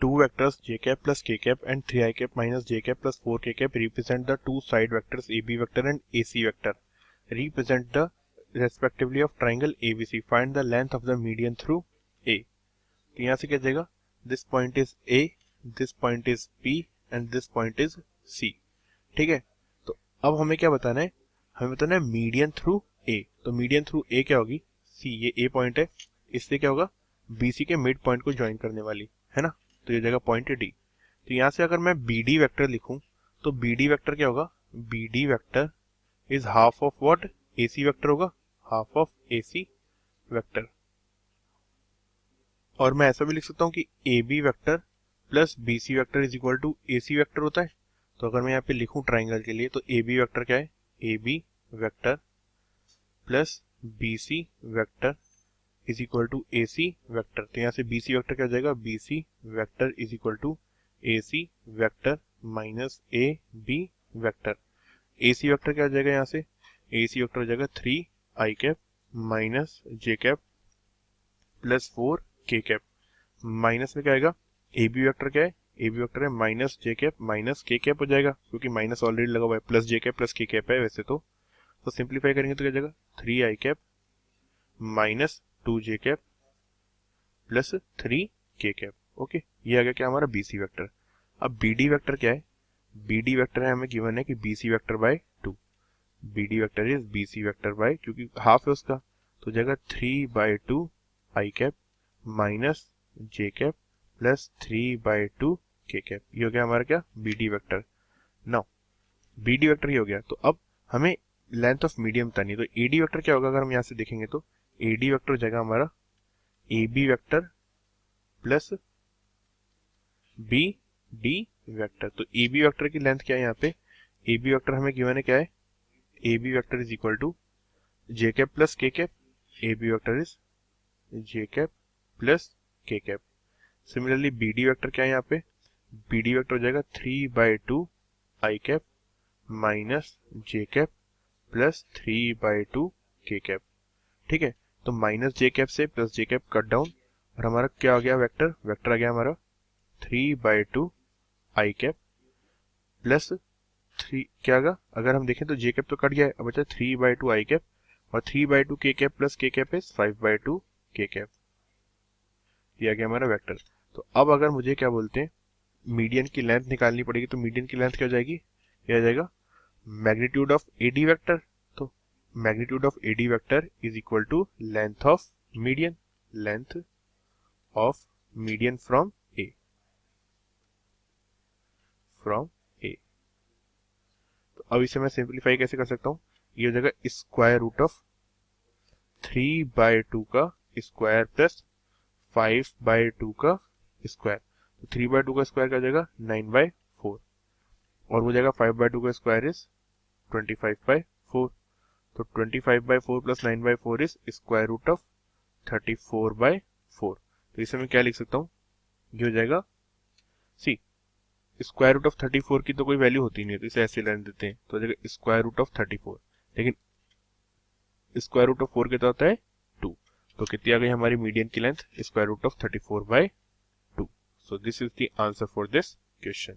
two vectors j cap plus k cap and 3 I cap minus j cap plus 4 k cap represent the two side vectors AB vector and AC vector. Represent the respectively of triangle ABC. Find the length of the median through A. तो यहाँ से क्या जाएगा, this point is A, this point is B and this point is C. ठीक है, तो अब हमें क्या बताना है, हमें बताना है मीडियन थ्रू A. तो मीडियन थ्रू A क्या होगी, C, ये A पॉइंट है, इससे क्या होगा BC के मिड पॉइंट को ज्वाइन करने वाली है ना, तो ये जगह पॉइंट है D. तो यहाँ से अगर मैं BD वेक्टर लिखूं तो BD वेक्टर क्या होगा, BD vector is half of what, AC vector होगा, हाफ ऑफ AC वेक्टर. और मैं ऐसा भी लिख सकता हूँ कि AB vector plus BC vector is equal to AC vector होता है. तो अगर मैं यहाँ पे लिखूं ट्राइंगल के लिए तो AB वेक्टर क्या है, AB vector plus BC vector is equal to AC vector. तो यहाँ से BC वेक्टर क्या हो जाएगा, BC vector is equal to AC vector minus AB vector. AC vector क्या हो जाएगा, यहाँ से AC वेक्टर हो जाएगा 3 I cap minus J cap plus 4 K cap. Minus में क्या आएगा, AB वेक्टर क्या है, AB वेक्टर है minus J cap minus K cap हो जाएगा, क्योंकि माइनस ऑलरेडी लगा हुआ है, plus J cap plus K cap है वैसे तो सिंप्लीफाई करेंगे तो क्या जाएगा 3 I cap minus 2 J cap plus 3 K cap. Okay, ये आ गया क्या हमारा BC वेक्टर. अब BD वेक्टर क्या है, BD वेक्टर है हमें गिवन है कि BC vector by 2. BD vector is BC vector by, क्योंकि हाफ है उसका, तो जाएगा 3/2 I cap minus J cap plus 3/2 K cap. ये हो गया हमारा क्या, BD vector. Now BD vector ये हो गया, तो अब हमें लेंथ ऑफ मीडियम बतानी है. तो AD वेक्टर क्या होगा, अगर हम यहाँ से देखेंगे तो AD वेक्टर हो जाएगा हमारा AB vector plus BD vector. तो AB वेक्टर की लेंथ क्या है, यहाँ पे AB वेक्टर हमें गिवन है क्या है, AB vector is equal to J cap plus K cap. AB vector is J cap plus K cap. Similarly BD vector क्या है, यहाँ पे BD वेक्टर हो जाएगा 3/2 I cap minus J cap plus 3/2 K cap. ठीक है, तो minus J cap से plus J cap cut down और हमारा क्या आ गया वेक्टर, वेक्टर आ गया हमारा 3/2 I कैप प्लस 3 क्या आगा, अगर हम देखें तो J कैप तो कट गया है, अब बचा 3/2 I कैप और 3/2 K cap plus K cap is 5/2 K cap. ये आ गया हमारा वेक्टर. तो अब अगर मुझे क्या बोलते हैं मीडियन की लेंथ निकालनी पड़ेगी, तो मीडियन की लेंथ क्या हो जाएगी, ये आ जाएगा मैग्नीट्यूड ऑफ AD वेक्टर. तो magnitude of AD vector is equal to length of median, length of median from A, from A. तो अब इसे मैं सिंप्लीफाई कैसे कर सकता हूँ, ये हो जाएगा स्क्वायर रूट ऑफ 3/2 का स्क्वायर प्लस 5/2 का स्क्वायर. तो 3/2 का स्क्वायर क्या हो जाएगा 9/4 और वो जाएगा 5/2 का स्क्वायर इज 25/4. तो 25/4 plus 9/4 is square root of 34/4. तो इसे मैं क्या लिख सकता हूँ, ये हो जाएगा सी स्क्वायर रूट ऑफ 34 की तो कोई वैल्यू होती नहीं है, तो इसे ऐसे लेने देते हैं, तो हो जाएगा स्क्वायर रूट ऑफ 34. लेकिन स्क्वायर रूट ऑफ 4 कितना होता है 2. तो कितनी आ गई हमारी मीडियन की length, square root of 34/2. So this is the answer for this question.